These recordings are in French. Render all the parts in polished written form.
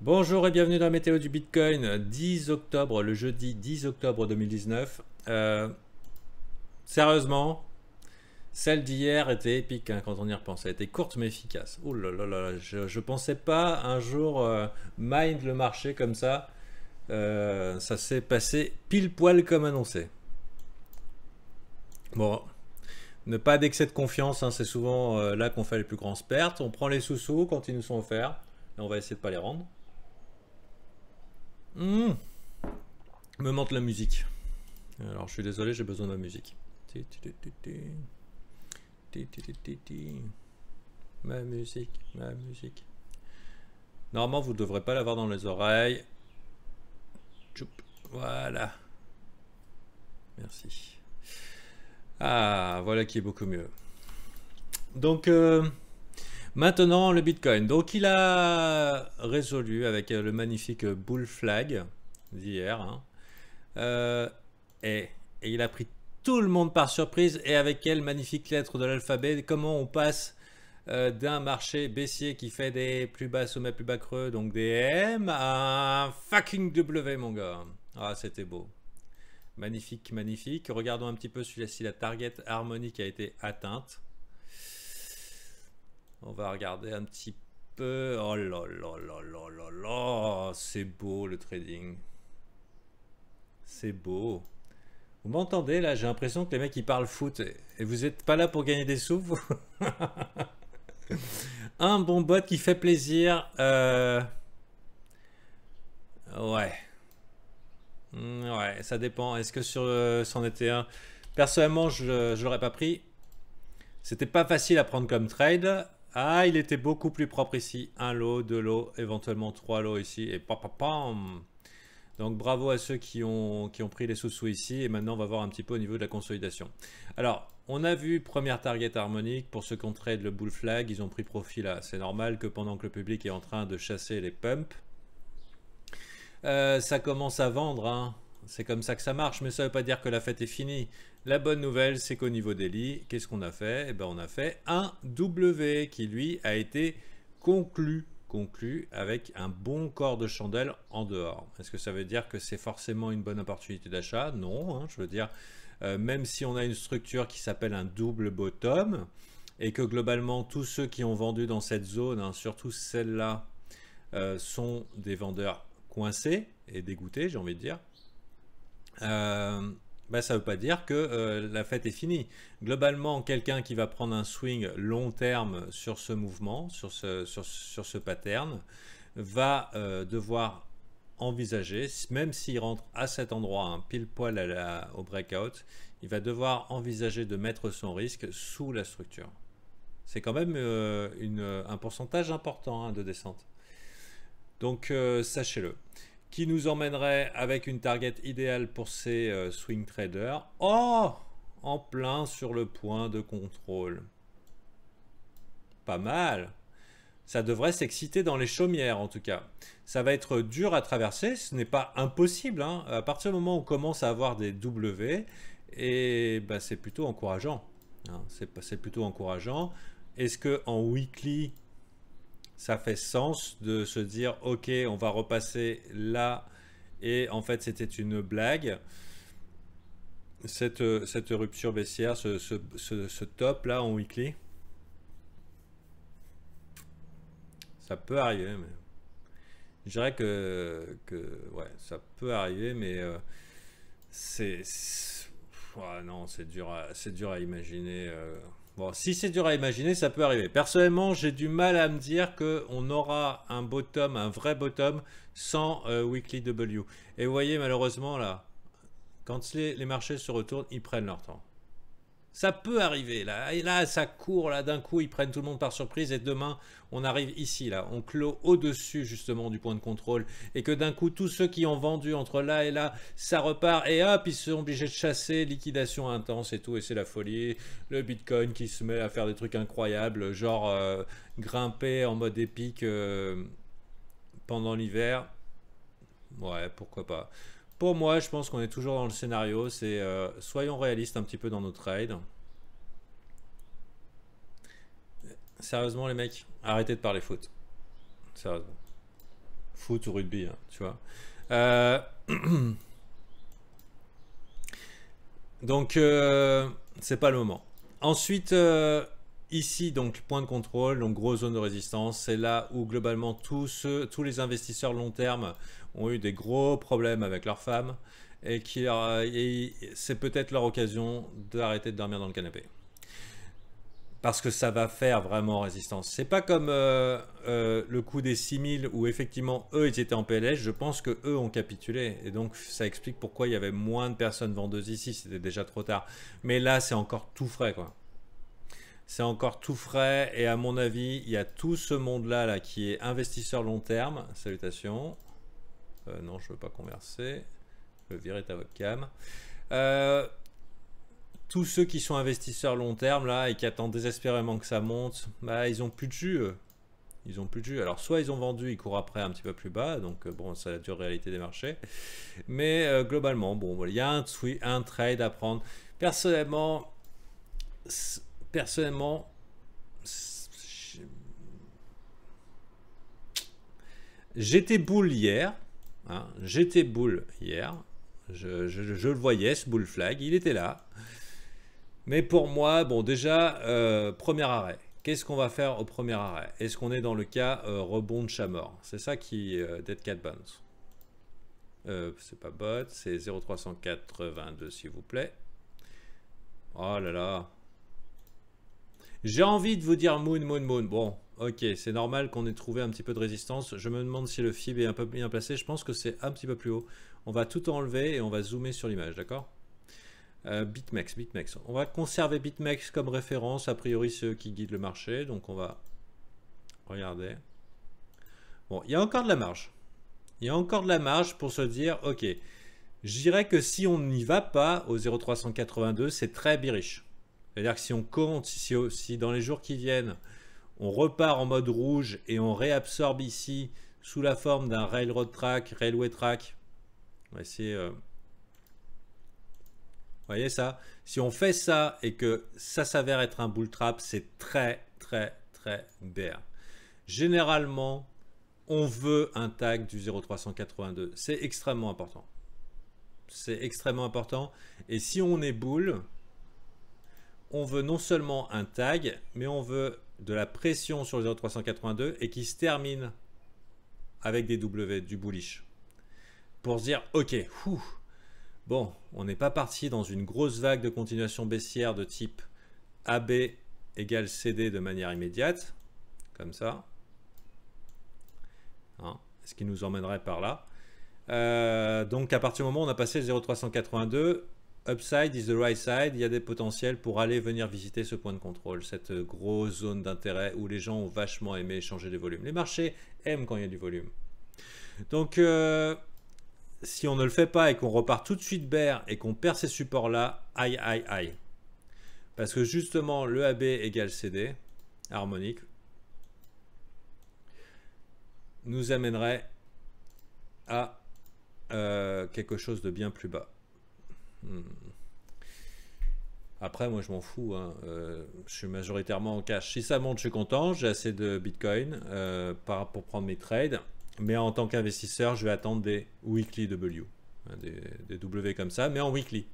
Bonjour et bienvenue dans la météo du Bitcoin, 10 octobre, le jeudi 10 octobre 2019. Sérieusement, celle d'hier était épique hein, quand on y repense. Elle était courte mais efficace. Ouh là là là, je pensais pas un jour mind le marché comme ça. Ça s'est passé pile poil comme annoncé. Bon, ne pas d'excès de confiance, hein, c'est souvent là qu'on fait les plus grandes pertes. On prend les sous-sous quand ils nous sont offerts et on va essayer de pas les rendre. Me manque la musique. Alors je suis désolé, j'ai besoin de ma musique. Ma musique, ma musique. Normalement, vous ne devrez pas l'avoir dans les oreilles. Voilà. Merci. Ah, voilà qui est beaucoup mieux. Donc, maintenant, le Bitcoin. Donc, il a résolu avec le magnifique bull flag d'hier. Hein. Euh, et, et il a pris tout le monde par surprise. Et avec quelle magnifique lettre de l'alphabet, comment on passe d'un marché baissier qui fait des plus bas sommets, plus bas creux, donc des M, à un fucking W, mon gars. Ah, c'était beau. Magnifique, magnifique. Regardons un petit peu si la target harmonique a été atteinte. On va regarder un petit peu. Oh là là là là là là. C'est beau le trading. C'est beau. Vous m'entendez là? J'ai l'impression que les mecs ils parlent foot. Et vous êtes pas là pour gagner des sous vous. Un bon bot qui fait plaisir. Ouais. Ouais, ça dépend. Est-ce que sur c'en était un? Personnellement, je l'aurais pas pris. C'était pas facile à prendre comme trade. Ah, il était beaucoup plus propre ici. Un lot, deux lots, éventuellement trois lots ici. Et pam, pam, pam. Donc bravo à ceux qui ont pris les sous-sous ici. Et maintenant, on va voir un petit peu au niveau de la consolidation. Alors, on a vu première target harmonique. Pour ceux qui ont trade le bull flag, ils ont pris profit là. C'est normal que pendant que le public est en train de chasser les pumps, ça commence à vendre. Hein. C'est comme ça que ça marche. Mais ça ne veut pas dire que la fête est finie. La bonne nouvelle, c'est qu'au niveau des lits, qu'est-ce qu'on a fait? Eh ben, on a fait un W qui, lui, a été conclu avec un bon corps de chandelle en dehors. Est-ce que ça veut dire que c'est forcément une bonne opportunité d'achat? Non, hein, je veux dire, même si on a une structure qui s'appelle un double bottom, et que globalement, tous ceux qui ont vendu dans cette zone, hein, surtout celle-là, sont des vendeurs coincés et dégoûtés, j'ai envie de dire. Bah, ça ne veut pas dire que la fête est finie. Globalement, quelqu'un qui va prendre un swing long terme sur ce mouvement, sur ce pattern, va devoir envisager, même s'il rentre à cet endroit, hein, pile poil au breakout, il va devoir envisager de mettre son risque sous la structure. C'est quand même un pourcentage important hein, de descente. Donc sachez-le. Qui nous emmènerait avec une target idéale pour ces swing traders. Oh, en plein sur le point de contrôle. Pas mal. Ça devrait s'exciter dans les chaumières en tout cas. Ça va être dur à traverser, ce n'est pas impossible. Hein. À partir du moment où on commence à avoir des W, et bah, c'est plutôt encourageant. Hein. C'est plutôt encourageant. Est-ce que en weekly, ça fait sens de se dire ok on va repasser là et en fait c'était une blague cette rupture baissière ce top là en weekly ça peut arriver mais je dirais que ouais ça peut arriver mais c'est ouais, non c'est dur à imaginer bon, si c'est dur à imaginer, ça peut arriver. Personnellement, j'ai du mal à me dire qu'on aura un bottom, un vrai bottom, sans Weekly W. Et vous voyez, malheureusement, là, quand les marchés se retournent, ils prennent leur temps. Ça peut arriver, là. Et là, ça court, là, d'un coup, ils prennent tout le monde par surprise. Et demain, on arrive ici, là. On clôt au-dessus, justement, du point de contrôle. Et que d'un coup, tous ceux qui ont vendu entre là et là, ça repart. Et hop, ils sont obligés de chasser, liquidation intense et tout. Et c'est la folie. Le Bitcoin qui se met à faire des trucs incroyables, genre grimper en mode épique pendant l'hiver. Ouais, pourquoi pas. Pour moi, je pense qu'on est toujours dans le scénario. C'est soyons réalistes un petit peu dans nos trades. Sérieusement, les mecs, arrêtez de parler foot. Sérieusement. Foot ou rugby, hein, tu vois. Euh, donc, c'est pas le moment. Ensuite, ici, donc, point de contrôle, donc grosse zone de résistance. C'est là où, globalement, tous les investisseurs long terme ont eu des gros problèmes avec leurs femmes et c'est peut-être leur occasion d'arrêter de dormir dans le canapé. Parce que ça va faire vraiment résistance. C'est pas comme le coup des 6000 où effectivement eux ils étaient en PLS. Je pense que eux ont capitulé et donc ça explique pourquoi il y avait moins de personnes vendeuses ici. C'était déjà trop tard. Mais là c'est encore tout frais quoi. C'est encore tout frais et à mon avis il y a tout ce monde là qui est investisseur long terme. Salutations. Non je veux pas converser. Je vais virer ta webcam. Tous ceux qui sont investisseurs long terme là et qui attendent désespérément que ça monte, bah, ils ont plus de jus. Ils ont plus de jus. Alors soit ils ont vendu, ils courent après un petit peu plus bas, donc bon, c'est la dure réalité des marchés. Mais globalement, bon, voilà, il y a un trade à prendre. Personnellement, j'étais bull hier. Hein, j'étais bull hier. Je le voyais, ce bull flag, il était là. Mais pour moi, bon déjà, premier arrêt. Qu'est-ce qu'on va faire au premier arrêt? Est-ce qu'on est dans le cas rebond de chat mort? C'est ça qui Dead Cat Bounce. C'est pas bot, c'est 0,382 s'il vous plaît. Oh là là. J'ai envie de vous dire moon. Bon, ok, c'est normal qu'on ait trouvé un petit peu de résistance. Je me demande si le FIB est un peu bien placé. Je pense que c'est un petit peu plus haut. On va tout enlever et on va zoomer sur l'image, d'accord? BitMEX. On va conserver BitMEX comme référence. A priori, c'est eux qui guident le marché. Donc, on va regarder. Bon, il y a encore de la marge. Il y a encore de la marge pour se dire, ok, je dirais que si on n'y va pas au 0,382, c'est très bearish. C'est-à-dire que si on compte, si dans les jours qui viennent, on repart en mode rouge et on réabsorbe ici sous la forme d'un railroad track, railway track, on va essayer... Vous voyez ça? Si on fait ça et que ça s'avère être un bull trap, c'est très bear. Généralement, on veut un tag du 0,382. C'est extrêmement important. C'est extrêmement important. Et si on est bull, on veut non seulement un tag, mais on veut de la pression sur le 0,382 et qui se termine avec des W, du bullish. Pour se dire, ok, bon, on n'est pas parti dans une grosse vague de continuation baissière de type AB égale CD de manière immédiate, comme ça. Hein, ce qui nous emmènerait par là. Donc à partir du moment où on a passé le 0,382, upside is the right side, il y a des potentiels pour aller venir visiter ce point de contrôle, cette grosse zone d'intérêt où les gens ont vachement aimé échanger des volumes. Les marchés aiment quand il y a du volume. Donc... si on ne le fait pas et qu'on repart tout de suite bear et qu'on perd ces supports là, aïe. Parce que justement le AB égale CD, harmonique, nous amènerait à quelque chose de bien plus bas. Après moi je m'en fous, hein. Je suis majoritairement en cash. Si ça monte je suis content, j'ai assez de Bitcoin pour prendre mes trades. Mais en tant qu'investisseur, je vais attendre des weekly W, des W comme ça, mais en weekly.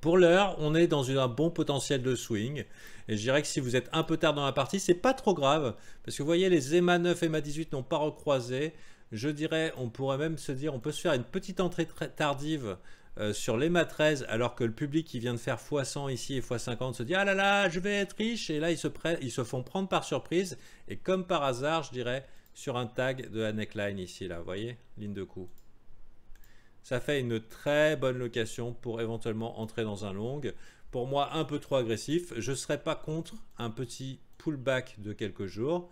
Pour l'heure, on est dans un bon potentiel de swing. Et je dirais que si vous êtes un peu tard dans la partie, c'est pas trop grave. Parce que vous voyez, les EMA 9 et EMA 18 n'ont pas recroisé. Je dirais, on pourrait même se dire, on peut se faire une petite entrée tardive sur l'EMA 13, alors que le public qui vient de faire x100 ici et x50 se dit, ah là là, je vais être riche. Et là, ils se font prendre par surprise. Et comme par hasard, je dirais... sur un tag de la neckline ici, là, vous voyez, ligne de coup. Ça fait une très bonne location pour éventuellement entrer dans un long. Pour moi, un peu trop agressif. Je ne serais pas contre un petit pullback de quelques jours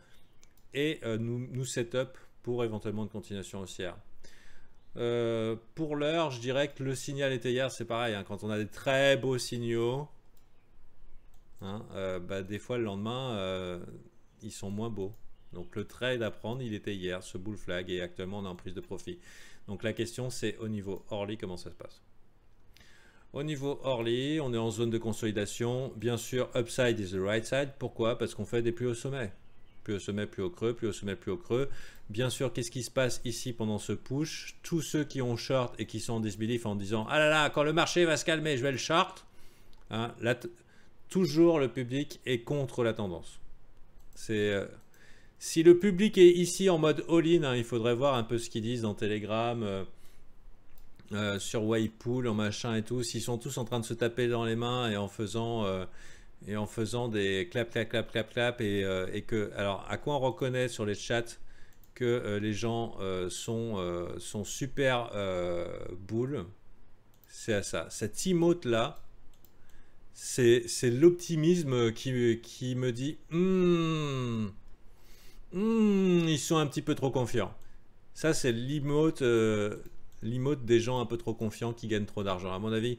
et nous set-up pour éventuellement une continuation haussière. Pour l'heure, je dirais que le signal était hier, c'est pareil, hein, quand on a des très beaux signaux, hein, des fois le lendemain, ils sont moins beaux. Donc le trade à prendre, il était hier, ce bull flag, et actuellement on est en prise de profit. Donc la question c'est au niveau Orly, comment ça se passe? Au niveau Orly, on est en zone de consolidation. Bien sûr, upside is the right side. Pourquoi? Parce qu'on fait des plus hauts sommets. plus au sommet, plus au creux, plus au sommet, plus au creux. Bien sûr, qu'est-ce qui se passe ici pendant ce push? Tous ceux qui ont short et qui sont en disbelief en disant « Ah là là, quand le marché va se calmer, je vais le short hein, », là, toujours le public est contre la tendance. Si le public est ici en mode all-in, hein, il faudrait voir un peu ce qu'ils disent dans Telegram, sur Waypool, en machin et tout. S'ils sont tous en train de se taper dans les mains et en faisant des clap, clap, clap, clap, clap. Et que, alors, à quoi on reconnaît sur les chats que les gens sont super bull? C'est à ça. Cette emote-là, c'est l'optimisme qui me dit ils sont un petit peu trop confiants. Ça, c'est l'emote des gens un peu trop confiants qui gagnent trop d'argent, à mon avis.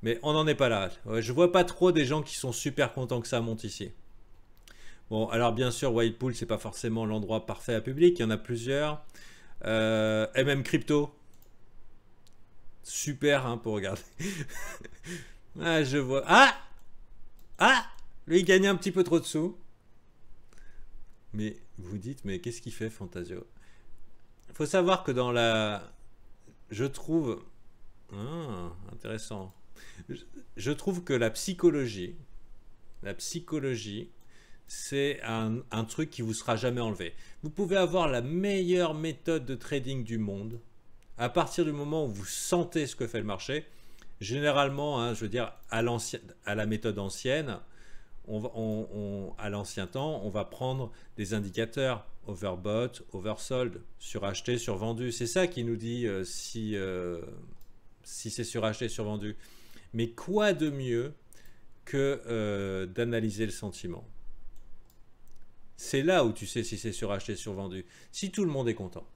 Mais on n'en est pas là. Ouais, je vois pas trop des gens qui sont super contents que ça monte ici. Bon, alors bien sûr, Whitepool, c'est pas forcément l'endroit parfait à public. Il y en a plusieurs. MM Crypto. Super hein, pour regarder. Ah, je vois. Ah, lui, il gagne un petit peu trop de sous. Mais vous dites, mais qu'est-ce qu'il fait, Fantasio? Il faut savoir que dans la... Je trouve... Ah, intéressant. Je trouve que la psychologie, c'est un truc qui vous sera jamais enlevé. Vous pouvez avoir la meilleure méthode de trading du monde. À partir du moment où vous sentez ce que fait le marché, généralement, hein, je veux dire, à la méthode ancienne, à l'ancien temps, on va prendre des indicateurs overbought, oversold, suracheté, survendu. C'est ça qui nous dit si c'est suracheté, survendu. Mais quoi de mieux que d'analyser le sentiment? C'est là où tu sais si c'est suracheté, survendu. Si tout le monde est content.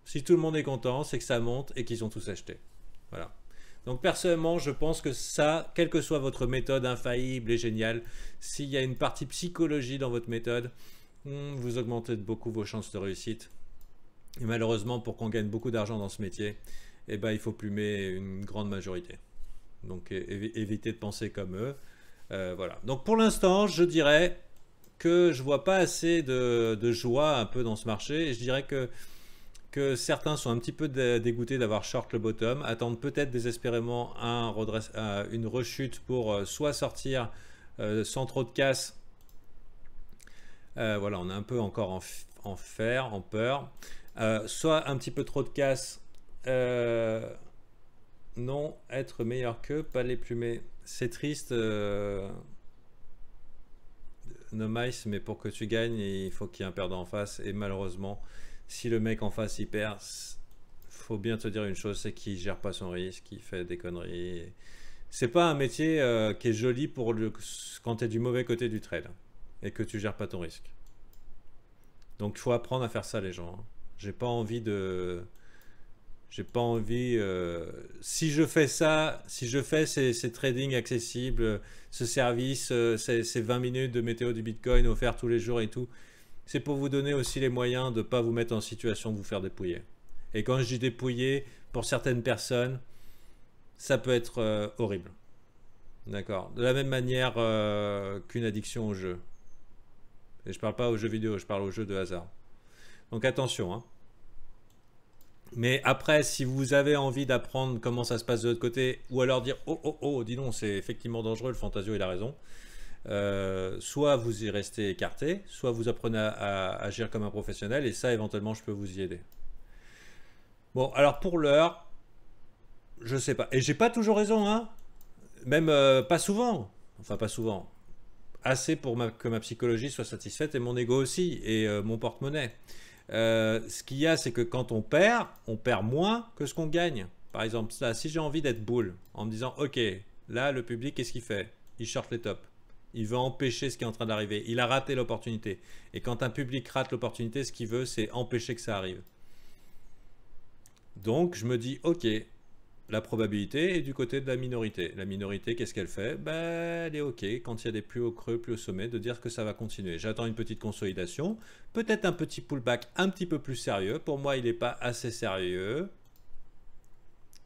Si tout le monde est content, c'est que ça monte et qu'ils ont tous acheté. Voilà. Donc personnellement, je pense que ça, quelle que soit votre méthode infaillible et géniale, s'il y a une partie psychologie dans votre méthode, vous augmentez beaucoup vos chances de réussite. Et malheureusement, pour qu'on gagne beaucoup d'argent dans ce métier, eh ben, il faut plumer une grande majorité. Donc évitez de penser comme eux. Voilà. Donc pour l'instant, je dirais que je vois pas assez de joie un peu dans ce marché. Et je dirais que certains sont un petit peu dégoûtés d'avoir short le bottom, attendent peut-être désespérément une rechute pour soit sortir sans trop de casse. Voilà, on est un peu encore en peur. Soit un petit peu trop de casse. Non, être meilleur qu'eux, pas les plumer. C'est triste, No Mice, mais pour que tu gagnes, il faut qu'il y ait un perdant en face. Et malheureusement, si le mec en face il perd, faut bien te dire une chose, c'est qu'il gère pas son risque, il fait des conneries. C'est pas un métier qui est joli quand tu es du mauvais côté du trade et que tu gères pas ton risque. Donc il faut apprendre à faire ça les gens. J'ai pas envie si je fais ça, si je fais ces trading accessibles, ce service, ces 20 minutes de météo du Bitcoin offert tous les jours et tout, c'est pour vous donner aussi les moyens de ne pas vous mettre en situation de vous faire dépouiller. Et quand je dis dépouiller, pour certaines personnes, ça peut être horrible. D'accord. De la même manière qu'une addiction au jeu. Et je ne parle pas aux jeux vidéo, je parle aux jeux de hasard. Donc attention, hein. Mais après, si vous avez envie d'apprendre comment ça se passe de l'autre côté, ou alors dire oh, dis donc, c'est effectivement dangereux, le Fantasio il a raison. Soit vous y restez écarté, soit vous apprenez à agir comme un professionnel, et ça éventuellement je peux vous y aider. Bon, alors pour l'heure, je sais pas, et j'ai pas toujours raison, hein. Même pas souvent, enfin pas souvent, assez pour que ma psychologie soit satisfaite et mon ego aussi, et mon porte-monnaie. Ce qu'il y a, c'est que quand on perd moins que ce qu'on gagne. Par exemple, là, si j'ai envie d'être bull, en me disant, ok, là, le public, qu'est-ce qu'il fait? Il short les tops. Il veut empêcher ce qui est en train d'arriver. Il a raté l'opportunité. Et quand un public rate l'opportunité, ce qu'il veut, c'est empêcher que ça arrive. Donc, je me dis, ok, la probabilité est du côté de la minorité. La minorité, qu'est-ce qu'elle fait? Ben, elle est ok, quand il y a des plus hauts creux, plus au sommet, de dire que ça va continuer. J'attends une petite consolidation, peut-être un petit pullback un petit peu plus sérieux. Pour moi, il n'est pas assez sérieux.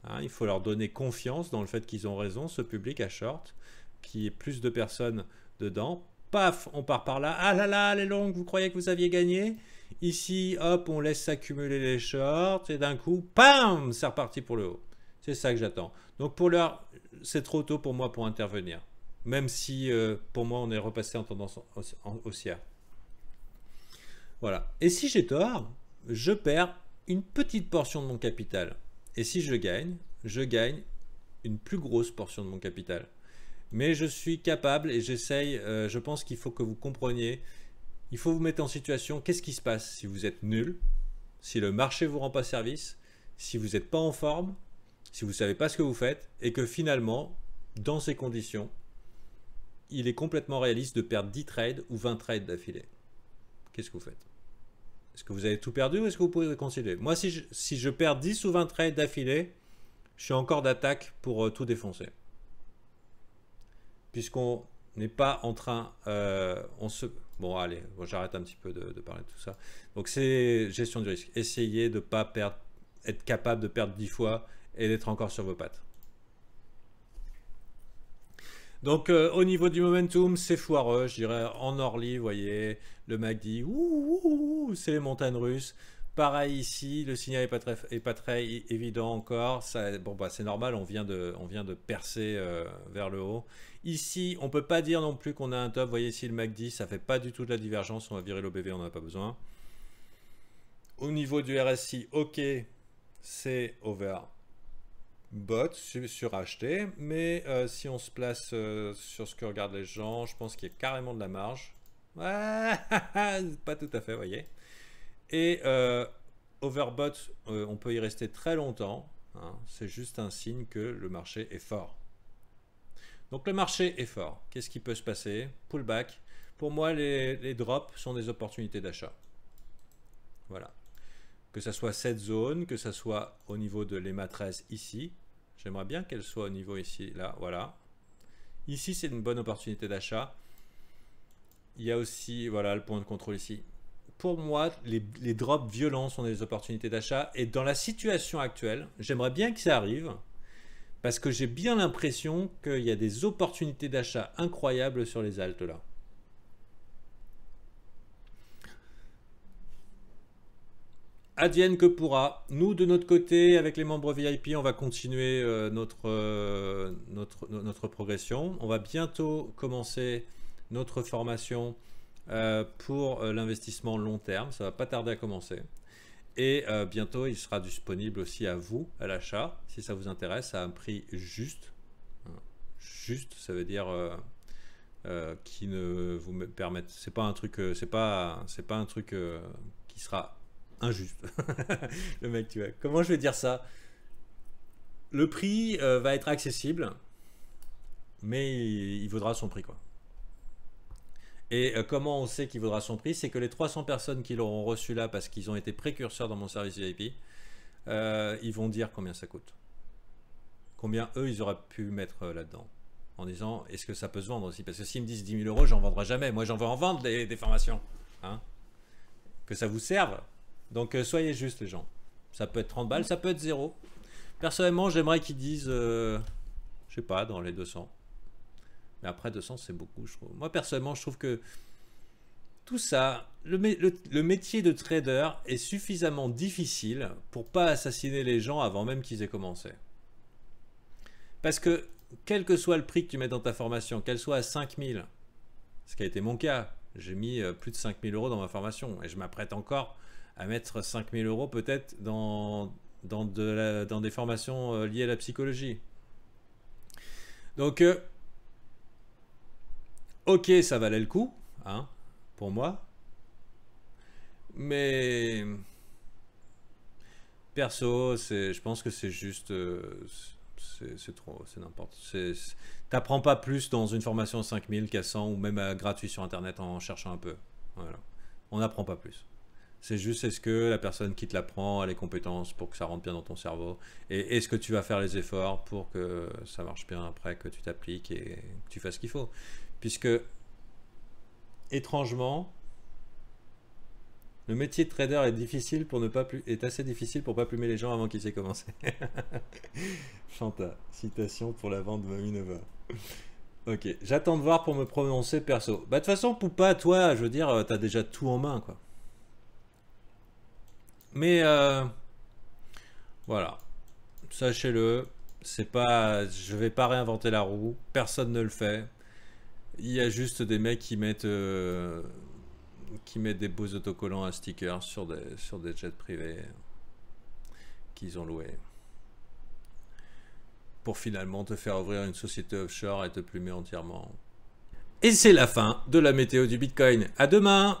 Hein, il faut leur donner confiance dans le fait qu'ils ont raison, ce public à short, qu'il y ait plus de personnes dedans. paf, on part par là. Ah là là, les longues, vous croyez que vous aviez gagné? Ici, hop, on laisse s'accumuler les shorts et d'un coup, pam, c'est reparti pour le haut. C'est ça que j'attends. Donc pour l'heure, c'est trop tôt pour moi pour intervenir. Même si pour moi, on est repassé en tendance haussière. Voilà. Et si j'ai tort, je perds une petite portion de mon capital. Et si je gagne une plus grosse portion de mon capital. Mais je suis capable et j'essaye, je pense qu'il faut que vous compreniez, il faut vous mettre en situation, qu'est-ce qui se passe si vous êtes nul, si le marché ne vous rend pas service, si vous n'êtes pas en forme, si vous ne savez pas ce que vous faites, et que finalement, dans ces conditions, il est complètement réaliste de perdre 10 trades ou 20 trades d'affilée. Qu'est-ce que vous faites? Est-ce que vous avez tout perdu ou est-ce que vous pouvez réconcilier? Moi, si je perds 10 ou 20 trades d'affilée, je suis encore d'attaque pour tout défoncer. Puisqu'on n'est pas en train... Bon, allez, bon, j'arrête un petit peu de parler de tout ça. Donc, c'est gestion du risque. Essayez de ne pas perdre, être capable de perdre 10 fois et d'être encore sur vos pattes. Donc, au niveau du momentum, c'est foireux. Je dirais en Orly, vous voyez, le MACD, c'est les montagnes russes. Pareil ici, le signal est pas très évident encore. Ça, bon, bah, c'est normal, on vient de percer vers le haut. Ici, on ne peut pas dire non plus qu'on a un top. Vous voyez ici le MACD, ça ne fait pas du tout de la divergence. On va virer l'OBV, on n'en a pas besoin. Au niveau du RSI, ok, c'est overbought, suracheté. Mais si on se place sur ce que regardent les gens, je pense qu'il y a carrément de la marge. Ouais, pas tout à fait, vous voyez. Et overbought, on peut y rester très longtemps. Hein, c'est juste un signe que le marché est fort. Donc le marché est fort. Qu'est-ce qui peut se passer? Pullback. Pour moi, les drops sont des opportunités d'achat. Voilà. Que ce soit cette zone, que ce soit au niveau de l'EMA 13 ici. J'aimerais bien qu'elle soit au niveau ici, là, voilà. Ici, c'est une bonne opportunité d'achat. Il y a aussi, voilà, le point de contrôle ici. Pour moi, les drops violents sont des opportunités d'achat. Et dans la situation actuelle, j'aimerais bien que ça arrive. Parce que j'ai bien l'impression qu'il y a des opportunités d'achat incroyables sur les altes là. Advienne que pourra. Nous, de notre côté, avec les membres VIP, on va continuer notre progression. On va bientôt commencer notre formation pour l'investissement long terme. Ça ne va pas tarder à commencer. Et bientôt, il sera disponible aussi à vous, à l'achat, si ça vous intéresse, à un prix juste. Juste, ça veut dire qui ne vous permette... C'est pas un truc, c'est pas un truc qui sera injuste. Le mec, tu vois. Comment je vais dire ça? Le prix va être accessible, mais il vaudra son prix, quoi. Et comment on sait qu'il vaudra son prix? C'est que les 300 personnes qui l'auront reçu là parce qu'ils ont été précurseurs dans mon service VIP, ils vont dire combien ça coûte. Combien eux, ils auraient pu mettre là-dedans. En disant, est-ce que ça peut se vendre aussi? Parce que s'ils me disent 10 000 euros, j'en vendrai jamais. Moi, j'en veux en vendre des formations. Hein, que ça vous serve. Donc, soyez justes les gens. Ça peut être 30 balles, ça peut être 0. Personnellement, j'aimerais qu'ils disent, je sais pas, dans les 200. Mais après 200 c'est beaucoup, je trouve. Moi personnellement je trouve que tout ça, le métier de trader est suffisamment difficile pour pas assassiner les gens avant même qu'ils aient commencé. Parce que quel que soit le prix que tu mets dans ta formation, qu'elle soit à 5 000, ce qui a été mon cas, j'ai mis plus de 5 000 euros dans ma formation et je m'apprête encore à mettre 5 000 euros peut-être dans des formations liées à la psychologie. Donc ok, ça valait le coup, hein, pour moi. Mais perso, je pense que c'est juste, c'est trop, c'est n'importe. T'apprends pas plus dans une formation 5000 qu'à 100 ou même gratuit sur internet en cherchant un peu. Voilà. On n'apprend pas plus. C'est juste, est-ce que la personne qui te l'apprend a les compétences pour que ça rentre bien dans ton cerveau, et est-ce que tu vas faire les efforts pour que ça marche bien après, que tu t'appliques et que tu fasses ce qu'il faut. Puisque, étrangement, le métier de trader est difficile pour ne pas est assez difficile pour pas plumer les gens avant qu'ils aient commencé. Chanta, citation pour la vente de Mamie Nova. Ok, j'attends de voir pour me prononcer perso. Bah de toute façon, Poupa, toi, je veux dire, t'as déjà tout en main, quoi. Mais voilà, sachez-le, c'est pas, je vais pas réinventer la roue, personne ne le fait. Il y a juste des mecs qui mettent des beaux autocollants à stickers sur des jets privés qu'ils ont loués. Pour finalement te faire ouvrir une société offshore et te plumer entièrement. Et c'est la fin de la météo du Bitcoin. À demain!